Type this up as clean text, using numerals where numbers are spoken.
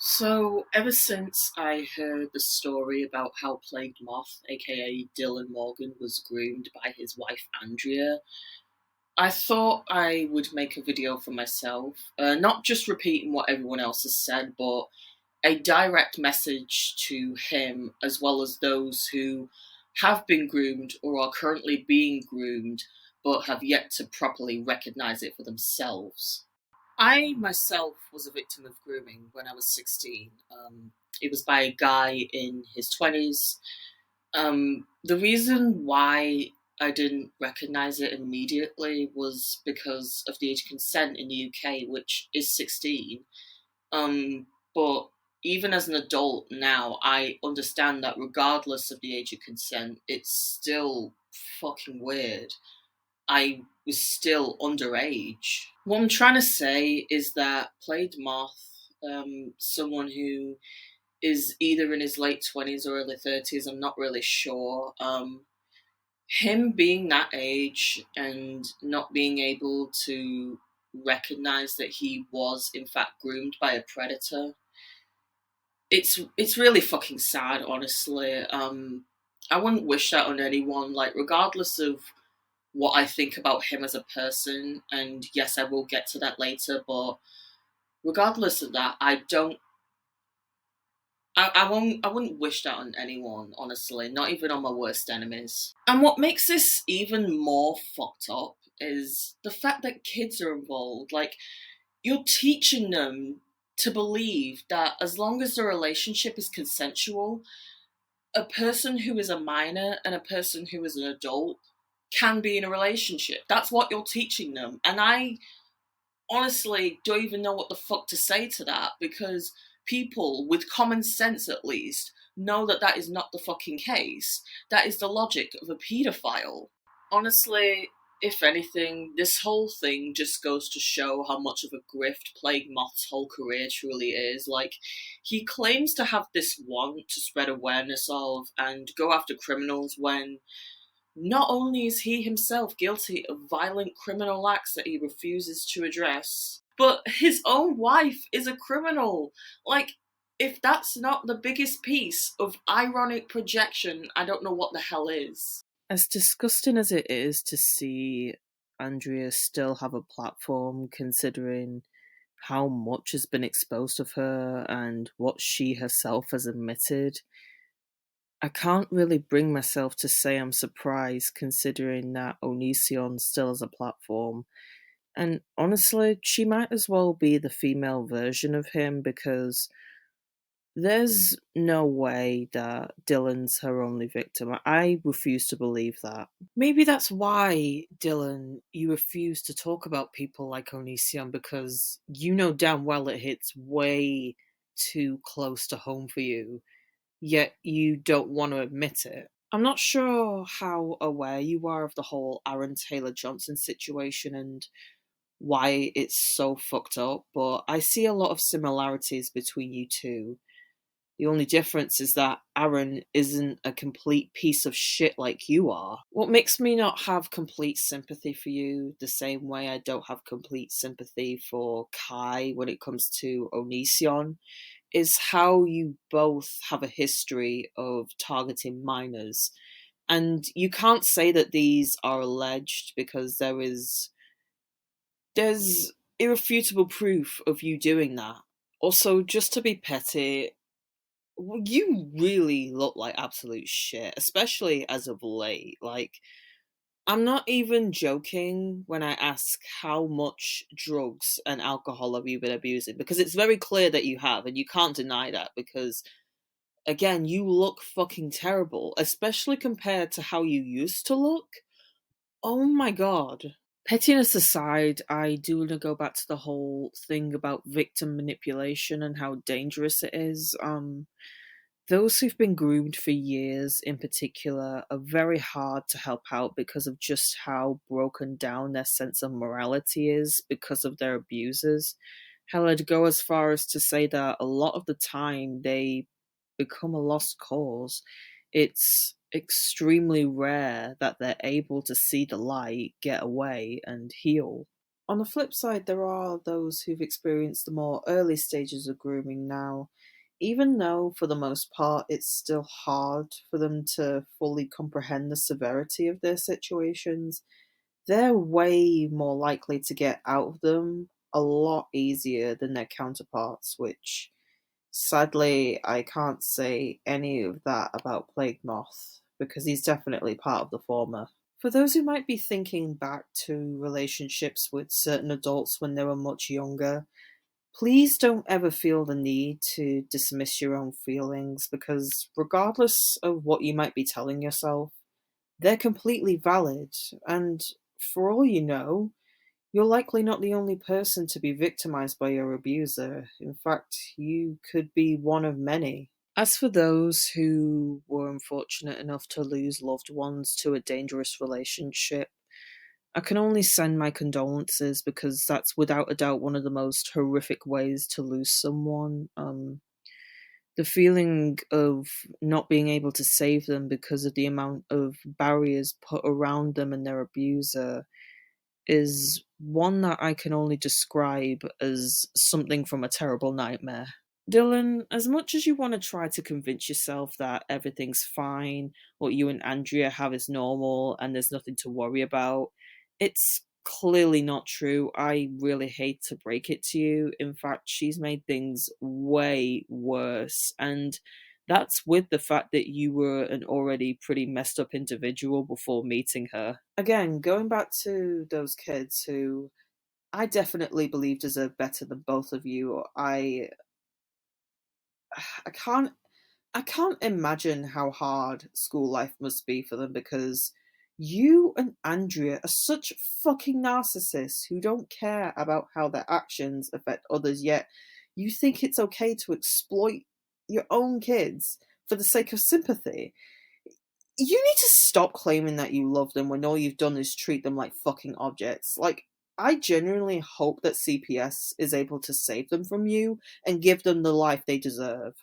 So, ever since I heard the story about how Plagued Moth, aka Dylan Morgan, was groomed by his wife Andrea, I thought I would make a video for myself, not just repeating what everyone else has said, but a direct message to him as well as those who have been groomed or are currently being groomed but have yet to properly recognize it for themselves. I myself was a victim of grooming when I was 16. It was by a guy in his 20s. The reason why I didn't recognize it immediately was because of the age of consent in the UK, which is 16. But even as an adult now, I understand that regardless of the age of consent, it's still fucking weird. I was still underage. What I'm trying to say is that Played Moth, someone who is either in his late 20s or early 30s, I'm not really sure. Him being that age and not being able to recognize that he was in fact groomed by a predator, it's really fucking sad, honestly. I wouldn't wish that on anyone, like regardless of what I think about him as a person, and yes, I will get to that later, but regardless of that, I wouldn't wish that on anyone, honestly, not even on my worst enemies. And what makes this even more fucked up is the fact that kids are involved. Like, you're teaching them to believe that as long as the relationship is consensual, a person who is a minor and a person who is an adult can be in a relationship. That's what you're teaching them. And I honestly don't even know what the fuck to say to that, because people with common sense at least know that that is not the fucking case. That is the logic of a paedophile. Honestly, if anything, this whole thing just goes to show how much of a grift Plague Moth's whole career truly is. Like, he claims to have this want to spread awareness of and go after criminals when not only is he himself guilty of violent criminal acts that he refuses to address, but his own wife is a criminal. Like, if that's not the biggest piece of ironic projection, I don't know what the hell is. As disgusting as it is to see Andrea still have a platform, considering how much has been exposed of her and what she herself has admitted, I can't really bring myself to say I'm surprised, considering that Onision still has a platform. And honestly, she might as well be the female version of him, because there's no way that Dylan's her only victim. I refuse to believe that. Maybe that's why, Dylan, you refuse to talk about people like Onision, because you know damn well it hits way too close to home for you, yet you don't want to admit it. I'm not sure how aware you are of the whole Aaron Taylor Johnson situation and why it's so fucked up, but I see a lot of similarities between you two. The only difference is that Aaron isn't a complete piece of shit like you are. What makes me not have complete sympathy for you, the same way I don't have complete sympathy for Kai when it comes to Onision, is how you both have a history of targeting minors. And you can't say that these are alleged, because there's irrefutable proof of you doing that. Also, just to be petty, you really look like absolute shit, especially as of late. Like, I'm not even joking when I ask how much drugs and alcohol have you been abusing, because it's very clear that you have, and you can't deny that, because again, you look fucking terrible, especially compared to how you used to look. Oh my god. Pettiness aside, I do want to go back to the whole thing about victim manipulation and how dangerous it is. Those who've been groomed for years, in particular, are very hard to help out because of just how broken down their sense of morality is because of their abusers. Hell, I'd go as far as to say that a lot of the time they become a lost cause. It's extremely rare that they're able to see the light, get away, and heal. On the flip side, there are those who've experienced the more early stages of grooming now, even though for the most part it's still hard for them to fully comprehend the severity of their situations. They're way more likely to get out of them a lot easier than their counterparts, which sadly I can't say any of that about Plague Moth, because he's definitely part of the former. For those who might be thinking back to relationships with certain adults when they were much younger, please don't ever feel the need to dismiss your own feelings, because regardless of what you might be telling yourself, they're completely valid, and for all you know, you're likely not the only person to be victimized by your abuser. In fact, you could be one of many. As for those who were unfortunate enough to lose loved ones to a dangerous relationship, I can only send my condolences, because that's without a doubt one of the most horrific ways to lose someone. The feeling of not being able to save them because of the amount of barriers put around them and their abuser is one that I can only describe as something from a terrible nightmare. Dylan, as much as you want to try to convince yourself that everything's fine, what you and Andrea have is normal, and there's nothing to worry about, it's clearly not true. I really hate to break it to you. In fact, she's made things way worse, and that's with the fact that you were an already pretty messed up individual before meeting her. Again, going back to those kids who I definitely believe deserve better than both of you, I can't I can't imagine how hard school life must be for them, because you and Andrea are such fucking narcissists who don't care about how their actions affect others, yet you think it's okay to exploit your own kids for the sake of sympathy. You need to stop claiming that you love them when all you've done is treat them like fucking objects. Like, I genuinely hope that CPS is able to save them from you and give them the life they deserve.